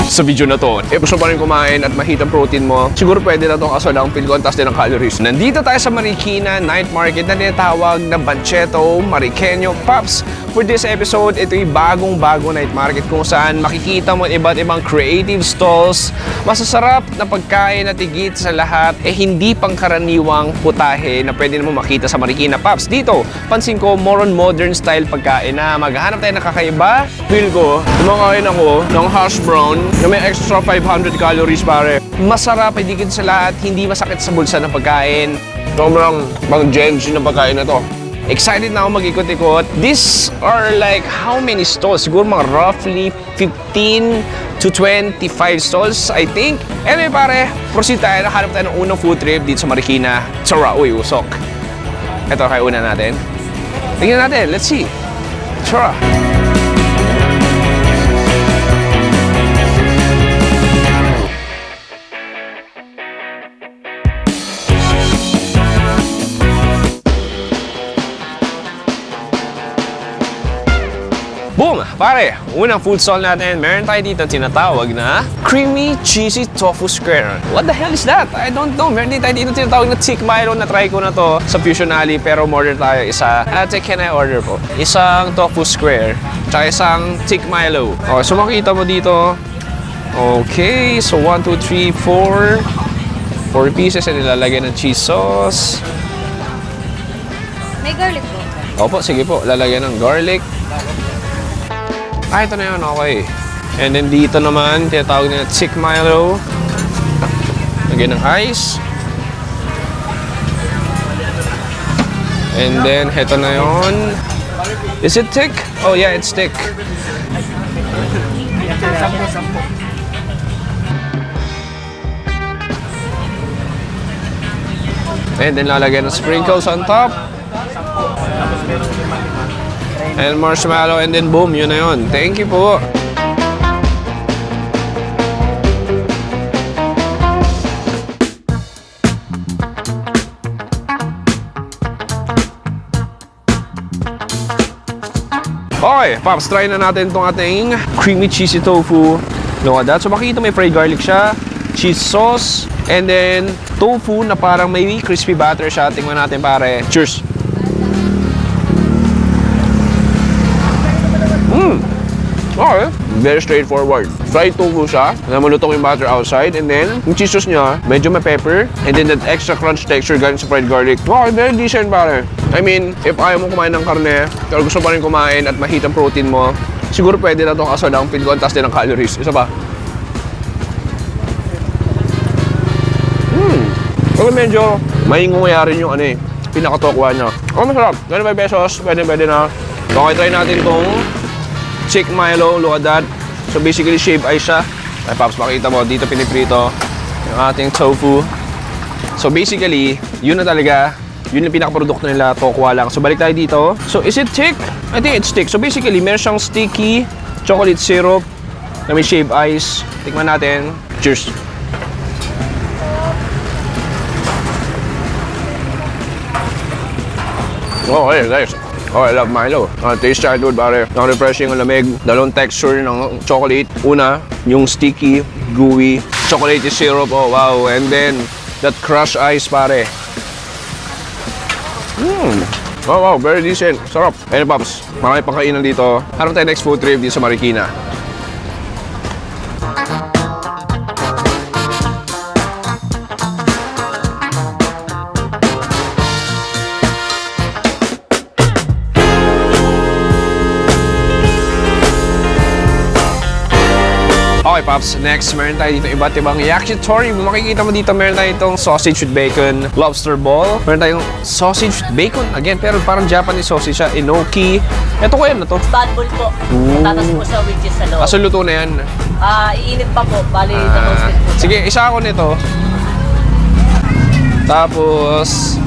sa video na to. If gusto pa rin kumain at mahit ang protein mo, siguro pwede na itong kaso lang feel ko ang taas din ng calories. Nandito tayo sa Marikina Night Market na tinatawag na Banchetto Mariqueño Pops. For this episode, ito yung bagong-bago night market kung saan makikita mo iba't ibang creative stalls, masasarap na pagkain at higit sa lahat, hindi pangkaraniwang putahe na pwede mo makita sa Marikina Pops. Dito, pansin ko, more on modern style pagkain na maghahanap tayo ng kakaiba. Feel ko, kumakain ako ng hash brown na may extra 500 calories pare. Masarap, higit sa lahat, hindi masakit sa bulsa ng pagkain. Sobrang pang Gen Z na pagkain na to. Excited na ako mag-ikot-ikot. These are like how many stalls? Siguro mga roughly 15 to 25 stalls, I think. Anyway pare, proceed tayo. Nahanap tayo ng unang food trip dito sa Marikina. Tsara, uy, usok. Ito, kaya una natin. Tingnan natin, let's see. Tsara. Boom! Pare, unang food stall natin, meron tayo dito tinatawag na Creamy Cheesy Tofu Square. What the hell is that? I don't know. Meron din tayo dito tinatawag na Thick Milo. Na-try ko na to sa Fusion Alley pero order tayo isa. Ate, can I order po? Isang Tofu Square, tsaka isang Thick Milo. Okay, so makita mo dito. Okay, so 1, 2, 3, 4. 4 pieces and ilalagay ng cheese sauce. May garlic po. Opo, sige po. Lalagyan ng garlic. Ito na yun, okay. And then dito naman, tinatawag na Thick Milo. Lagyan ng ice. And then, heto na yun. Is it thick? Oh yeah, it's thick. And then, lalagyan ng sprinkles on top. And marshmallow, and then boom, yun na yun. Thank you po. Okay, Pops, try na natin itong ating creamy cheesy tofu. Look at that. So makikita may fried garlic siya, cheese sauce, and then tofu na parang may crispy batter siya. Tingnan natin pare. Cheers! Okay, very straightforward. Fried tofu siya, na malutong yung butter outside, and then yung cheese sauce niya, medyo may pepper, and then that extra crunch texture galing sa fried garlic. Okay, very decent pare. I mean, if ayaw mo kumain ng karne, pero gusto pa rin kumain at mahit ang protein mo, siguro pwede na itong kaso lang feel ko ang taas din ng calories. Isa pa. Pero medyo may ngungayari yung pinakatokwa niya. Oh, masarap. 25 pesos, pwede na. Okay, try natin itong Thick Milo, look at that. So basically shaved ice siya. Ay Pops, makita mo dito piniprito yung ating tofu. So basically, yun na talaga. Yun yung pinakaprodukto nila, tokwa lang. So balik tayo dito. So is it thick? I think it's thick. So basically, meron siyang sticky chocolate syrup na may shaved ice. Tikman natin. Cheers! Okay, guys. Oh, I love Milo. Taste childhood, pare. Refreshing ang lamig. Dalawang texture ng chocolate. Una, yung sticky, gooey, chocolate syrup. Oh, wow. And then, that crushed ice, pare. Oh, wow. Very decent. Sarap. Ayun, Pops. Marami pang kainan dito. Harap tayo next food trip dito sa Marikina. Okay, Pops. Next, meron tayo dito iba't ibang yakitori. Makikita mo dito, meron tayo itong sausage with bacon, lobster ball. Meron tayong sausage with bacon. Again, pero parang Japanese sausage siya. Enoki. Ito ko yan na to. Bad bowl po. Tatas po sa which is sa loob. Aso luto na yan. Iinit pa po. Bali, na-roasted po. Sige, isa ako nito. Tapos,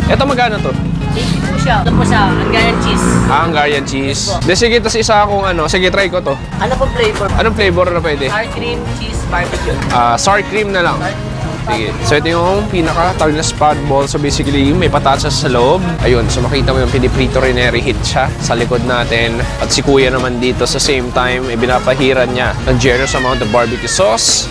ito magkano to? 80 po siya. Ito po siya, Hungarian cheese. Hungarian cheese. De, sige, tas isa akong sige, try ko to. Ano po flavor? Anong flavor na pwede? Sour cream, cheese, barbecue. Sour cream na lang. Sige. So ito yung pinaka-tawag na spag ball. So basically, may patatas sa loob. Ayun, so makita mo yung piniprito rin, reheat siya sa likod natin. At si kuya naman dito sa same time, binapahiran niya ng generous amount of barbecue sauce.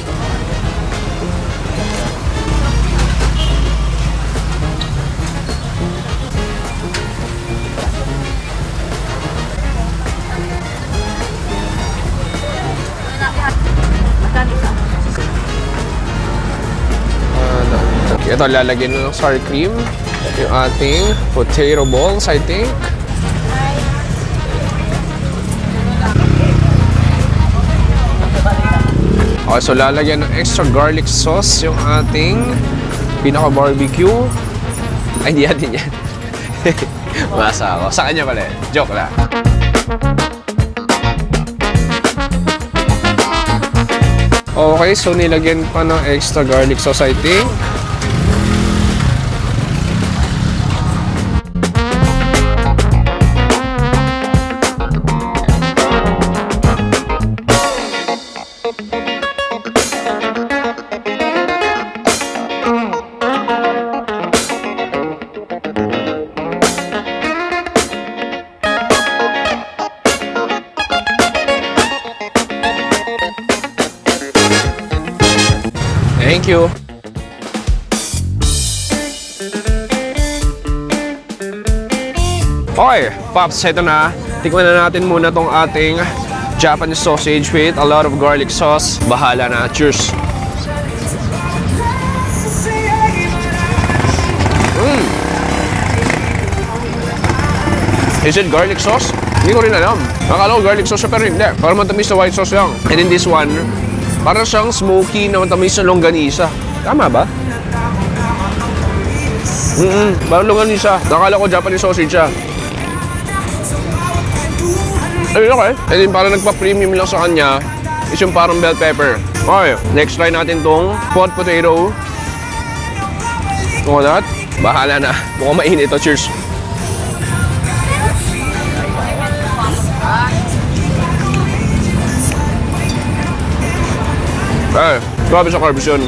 Ito, lalagyan ng sour cream. Yung ating potato balls, I think. Okay, so lalagyan ng extra garlic sauce yung ating pinaka-barbecue. Ay, hindi natin yan. Masa ako. Sa kanya pala eh. Joke lang. Okay, so nilagyan pa ng extra garlic sauce, I think. Thank you. Okay, Pops, ito na. Tikman na natin muna tong ating Japanese sausage with a lot of garlic sauce. Bahala na. Cheers. Is it garlic sauce? Hindi ko rin alam. Nakala ko garlic sauce pero hindi. Parang matamis na white sauce lang. And in this one, parang siyang smoky na matamis na longganisa. Tama ba? Parang longganisa. Nakala ko Japanese sausage siya. Ayun, okay. And then parang nagpa-premium lang sa kanya is yung parang bell pepper. Okay, next try natin tong pot potato. Ito that. Bahala na. Mukhang mainit ito. Cheers. Ay, grabe sa carbs yun.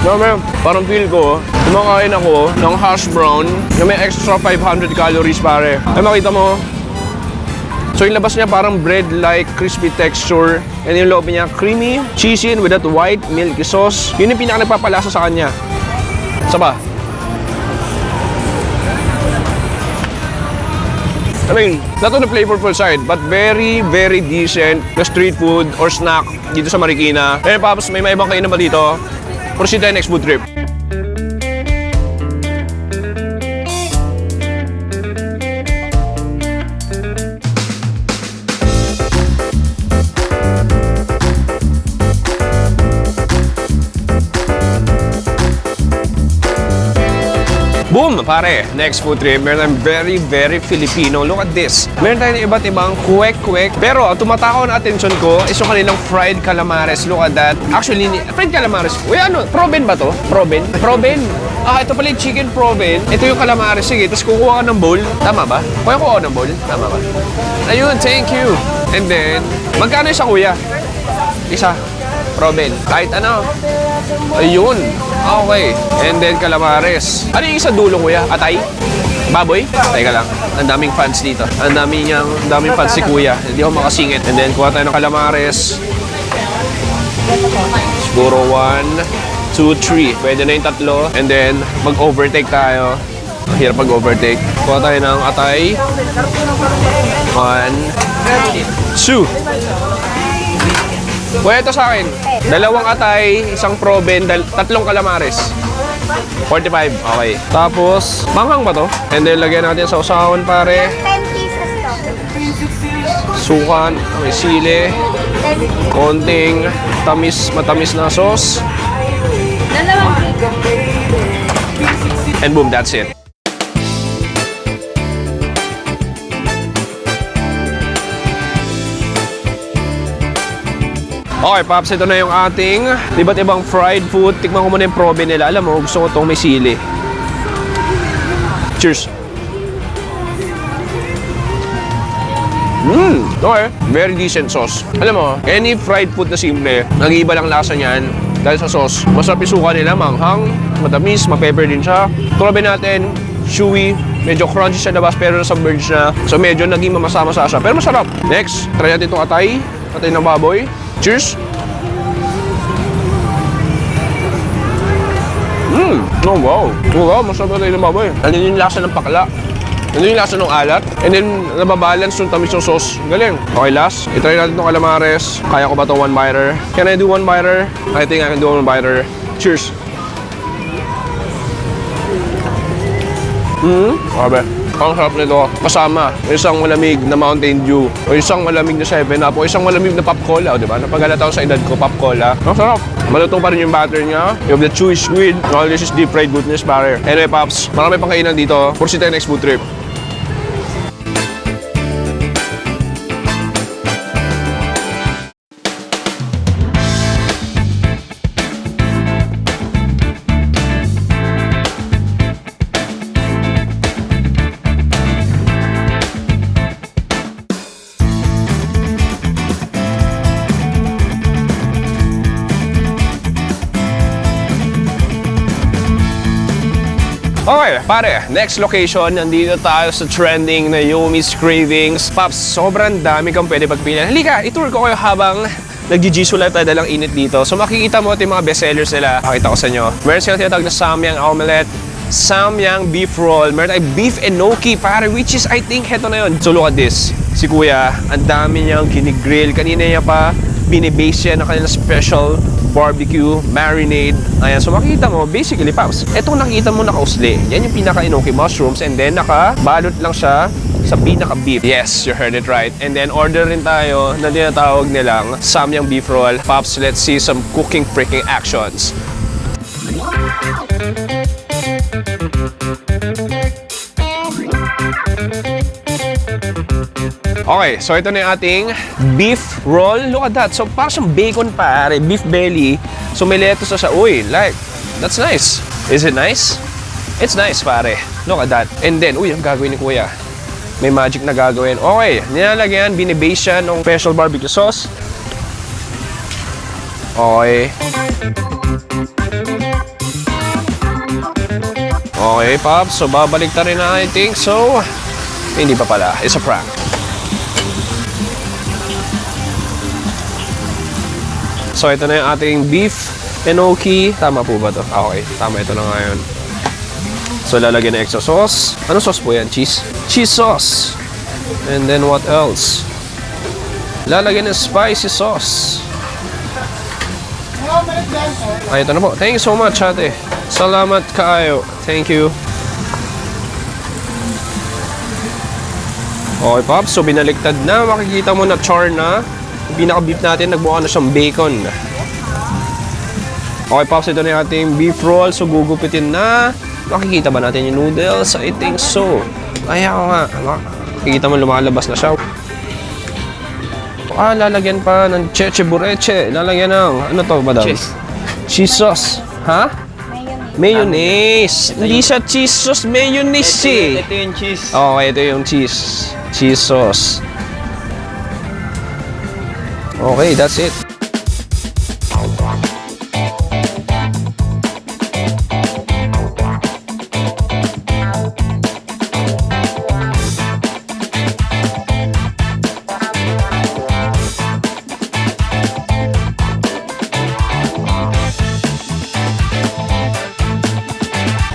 Grabe, parang feel ko, kumakain ako ng hash brown na may extra 500 calories pare. Ay, makita mo. So yung labas niya parang bread-like crispy texture. And yung loob niya creamy, cheesy, and with that white milky sauce. Yun yung pinaka nagpapalasa sa kanya. Saba. I mean, not on the flavorful side, but very, very decent na street food or snack dito sa Marikina. Eh, Pops, may ibang kainan ba dito? Proceed tayo next food trip. Boom! Pare, next food trip, meron tayong very, very Filipino. Look at this. Meron tayong iba't ibang kwek-kwek. Pero ang tumatakaw na atensyon ko is yung kanilang fried calamares. Look at that. Actually, fried calamares. Uy, ano? Proben ba to? Proben? Proben? Ah, ito pala yung chicken proben. Ito yung calamares. Sige, tapos kukuha ka ng bowl. Tama ba? Kuya ko ng bowl. Tama ba? Ayun, thank you. And then, magkano isa kuya? Isa. Proben. Kahit ano. Ayun. Okay. And then calamares. Ano yung isa dulo kuya? Atay? Baboy? Teka lang. Ang daming fans dito. Ang daming fans si kuya. Hindi ako makasingit. And then kuha tayo ng calamares. Siguro 1, 2, 3. Pwede na yung tatlo. And then mag-overtake tayo. Ang hirap mag-overtake. Kuha tayo ng atay. 1, 2. Kuya, ito sa akin. 2 atay, 1 proben, 3 calamares. 45. Okay. Tapos, manghang ba to? And then, lagyan natin sa usawan, pare. 10 pieces to. Sukan, may sili. Konting matamis na sauce. And boom, that's it. Okay, Pops, ito na yung ating iba't ibang fried food. Tikman ko muna yung probe nila. Alam mo, gusto ko itong may sili. Cheers! Okay, very decent sauce. Alam mo, any fried food na simple, nag-iiba lang lasa niyan. dahil sa sauce. Masarap yung suka nila, manghang, matamis, ma-pepper din siya. Tulabi natin, chewy, medyo crunchy sa labas pero nasa merge na. So medyo naging mamasa-masa siya. Pero masarap. Next, try natin itong atay. Atay ng baboy. Cheers! Oh wow! Oh wow, masarap atay ng baboy. Ano yung lasa ng pakla? Ano yung lasa ng alat? And then, nababalance yung tamis ng sauce. Galing. Okay, last. Itry natin itong calamares. Kaya ko ba itong one biter? Can I do one biter? I think I can do one biter. Cheers! Grabe. Ang sarap nito. Kasama isang malamig na Mountain Dew o isang malamig na 7-Up o isang malamig na Pop Cola. O, diba? Napagalata ako sa edad ko, Pop Cola. Ang sarap. Malutong pa rin yung batter niya. You have the chewy squid. All this is deep fried goodness, pare. Anyway, Pops, marami pang kainan dito. Pursue tayo next food trip. Okay, pare, next location, nandito tayo sa trending na Yomi's Cravings. Pops, sobrang dami kang pwede pagpilian. Halika, itour ko kayo habang nag-Jijitsu life tayo dalang init dito. So makikita mo ito yung mga bestsellers nila. Pakita ko sa inyo. Meron sila tinatawag na Samyang Omelette, Samyang Beef Roll, meron tayo Beef Enoki, pare, which is, I think, heto na yun. So look at this. Si Kuya, ang dami niyang kinigrill. Kanina niya pa binibase siya ng kanilang special barbecue, marinade. Ayan, so makikita mo, basically, Pops, etong nakikita mo nakausli, yan yung pinaka-enoki mushrooms and then nakabalot lang siya sa pinaka-beef. Yes, you heard it right. And then order rin tayo na tinatawag nilang Samyang Beef Roll. Pops, let's see some cooking freaking actions. Okay, so ito na yung ating beef roll. Look at that. So parang siyang bacon pare, beef belly. So may lettuce na siya. Uy, like, that's nice. Is it nice? It's nice pare. Look at that. And then, uy, ang gagawin ni Kuya. May magic na gagawin. Okay, nilalagyan, binibase siya ng special barbecue sauce. Okay. Okay, Pops. So babalik ta rin na, I think. So, hindi pa pala. It's a prank. So, ito na yung ating beef enoki. Tama po ba to? Okay, tama ito na ngayon. So, lalagyan ng extra sauce. Ano sauce po yan? Cheese? Cheese sauce. And then what else? Lalagyan ng spicy sauce. Ay, ito na po. Thank you so much, ate. Salamat kaayo. Thank you. Okay, Pops. So, binaliktad na. Makikita mo na char na. Yung pinaka-beef natin, nagbuka na siyang bacon. Okay, Pops, ito na yung ating beef roll. So, gugupitin na. Makikita ba natin yung noodles? I think so. Ay, ako nga. Makikita mo, lumalabas na siya. Lalagyan pa ng cheche bureche. Lalagyan ng, ano to, madam? Cheese. Cheese sauce. Ha? Mayonnaise. Hindi siya cheese sauce, mayonnaise eh. Ito yung cheese. Okay, ito yung cheese. Cheese sauce. Okay, that's it.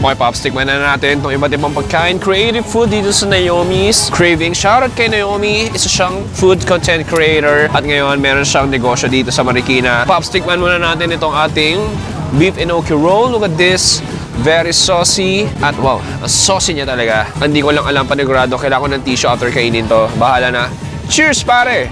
Okay, Pops, tikman na natin itong iba't ibang pagkain. Creative food dito sa Naomi's Cravings. Shoutout kay Naomi. Isa siyang food content creator. At ngayon, meron siyang negosyo dito sa Marikina. Pops, tikman muna natin itong ating beef enoki roll. Look at this. Very saucy. At wow, ang saucy niya talaga. Hindi ko lang alam panigurado. Kailangan ko ng tissue after kainin to. Bahala na. Cheers, pare!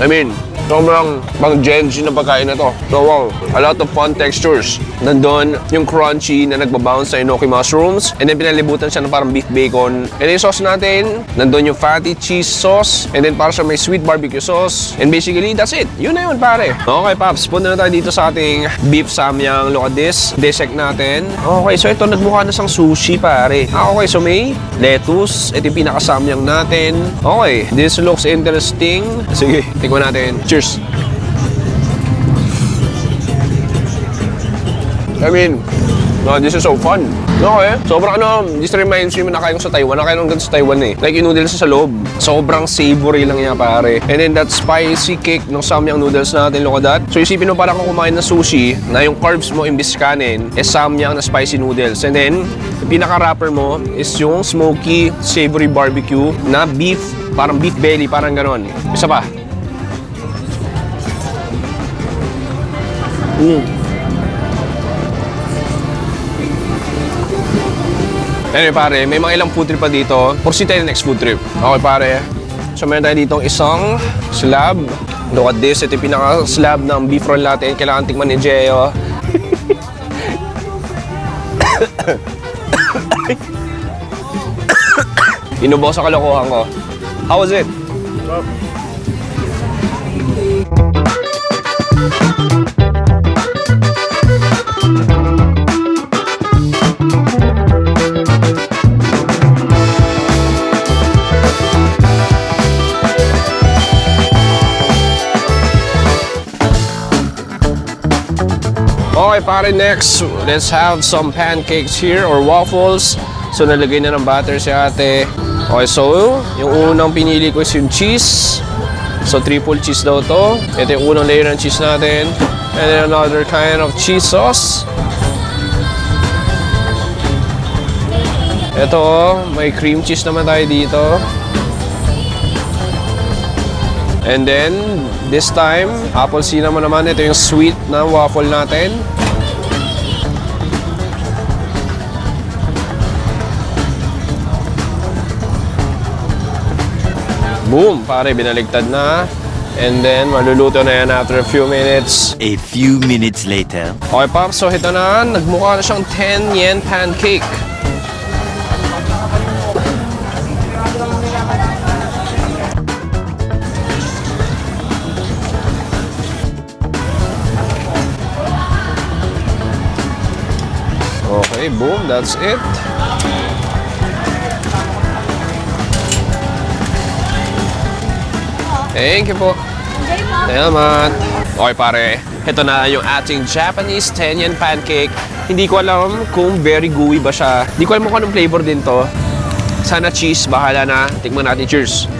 I mean, Sobrang pang Gen Z na pagkain na to. So wow, a lot of fun textures. Nandun yung crunchy na nagbabounce sa enoki mushrooms. And then pinalibutan siya ng parang beef bacon. And then yung sauce natin, nandun yung fatty cheese sauce. And then para sa may sweet barbecue sauce. And basically, that's it. Yun na yun, pare. Okay, Paps. Punta na tayo dito sa ating beef samyang. Look at this. Dissect natin. Okay, so ito nagmukha na sang sushi, pare. Okay, so may lettuce. Ito yung pinakasamyang natin. Okay, this looks interesting. Sige, tikman natin. Cheers! I mean, no, this is so fun. Okay, sobrang this reminds me na nakain ko sa Taiwan. Nakain ko ganito sa Taiwan eh. Like yung noodles sa loob. Sobrang savory lang niya, pare. And then that spicy kick ng samyang noodles natin, look at that. So isipin mo parang kung kumain ng sushi na yung carbs mo imbis kanin is samyang na spicy noodles. And then, yung pinaka-wrapper mo is yung smoky, savory barbecue na beef, parang beef belly, parang ganon. Isa pa. Anyway pare, may mga ilang food trip pa dito. Proceed tayo next food trip. Okay pare. So meron tayo ditong isang slab. Look at this. Ito yung pinaka-slab ng beef roll natin. Kailangan tikman ni Gio. Inubo sa kalokohan ko. How was it? Okay pare, next, let's have some pancakes here or waffles. So nalagay na ng butter si ate. Okay, so yung unang pinili ko is yung cheese. So triple cheese daw to. Ito yung unang layer ng cheese natin. And then another kind of cheese sauce. Ito, may cream cheese naman tayo dito. And then, this time, apple cinnamon naman. Ito yung sweet na waffle natin. Boom! Pare, binaligtad na. And then, maluluto na yan after a few minutes. A few minutes later. Okay, Pops. So, ito na. Nagmukha na siyang 10 yen pancake. Okay, boom. That's it. Thank you po. Salamat. Okay pare, ito na yung ating Japanese 10 yen pancake. Hindi ko alam kung very gooey ba siya. Hindi ko alam kung anong flavor din to. Sana cheese, bahala na. Tikman natin. Cheers.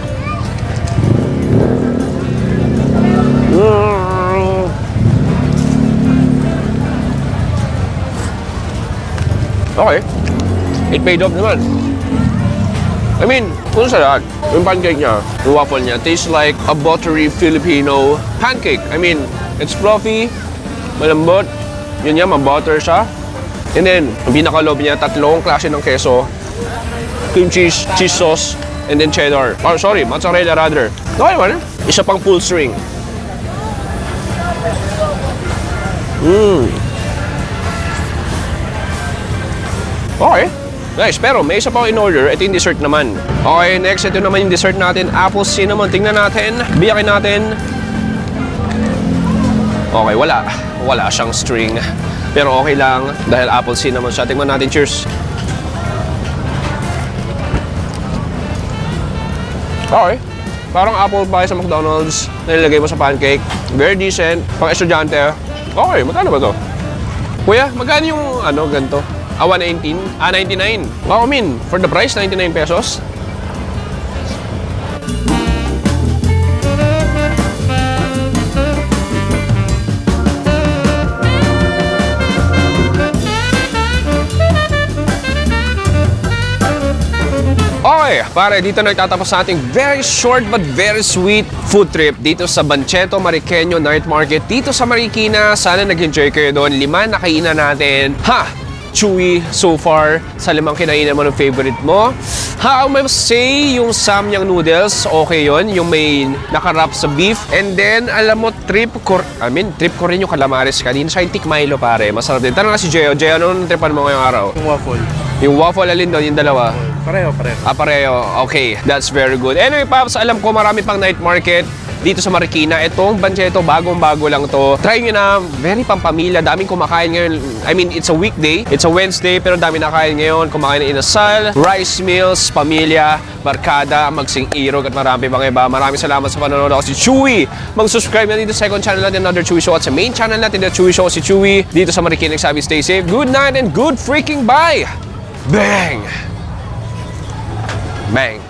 Okay. It paid off naman. I mean, kung sa lahat, yung pancake niya, yung waffle niya, tastes like a buttery Filipino pancake. I mean, it's fluffy, malambot, yun niya, mabutter siya. And then, yung pinakaloob niya, tatlong klase ng keso, cream cheese, cheese sauce, and then cheddar. Oh, sorry, mozzarella rather. Okay man, isa pang full string. Okay. Nice, pero may isa pa ako in-order. Ito yung dessert naman. Okay, next, ito naman yung dessert natin. Apple cinnamon. Tingnan natin. Biyakin natin. Okay, wala. Wala siyang string. Pero okay lang dahil apple cinnamon siya. Tingnan natin. Cheers. Okay. Parang apple pie sa McDonald's. Nilagay mo sa pancake. Very decent. Pang estudyante. Okay, magkano ba to? Kuya, magkano yung ganito? 119? 99. Wow, I mean, for the price, 99 pesos. Okay, pare, dito nagtatapos sa ating very short but very sweet food trip dito sa Bancheto Mariqueño Night Market dito sa Marikina. Sana nag-enjoy kayo doon. 5 na kainan natin. Ha! Chewy so far sa limang kinainan mo ng favorite mo. I must say, yung samyang noodles, okay yon, yung may nakarap sa beef. And then, alam mo, trip ko rin yung calamares kanina. Sa Tik Milo, pare. Masarap din. Tanong nga si Gio. Gio, ano tripan mo ngayong araw? Yung waffle. Yung waffle, alin doon? Yung dalawa? Pareho. Pareho. Okay, that's very good. Anyway, Paps, alam ko marami pang night market dito sa Marikina. Itong Banchetto, bagong-bago lang to. Try nyo na, very pampamilya. Daming kumakain ngayon. I mean, it's a weekday. It's a Wednesday, pero dami nakain ngayon. Kumakain ng inasal, rice meals, pamilya, barkada, magsing irog at marami pang iba. Maraming salamat sa panonood. Ako si Chewy. Mag-subscribe na dito sa second channel natin, Another Chewy Show. At sa main channel natin, The Chewy Show, si Chewy. Dito sa Marikina, nagsabi, stay safe. Good night and good freaking bye! Bang! Bang!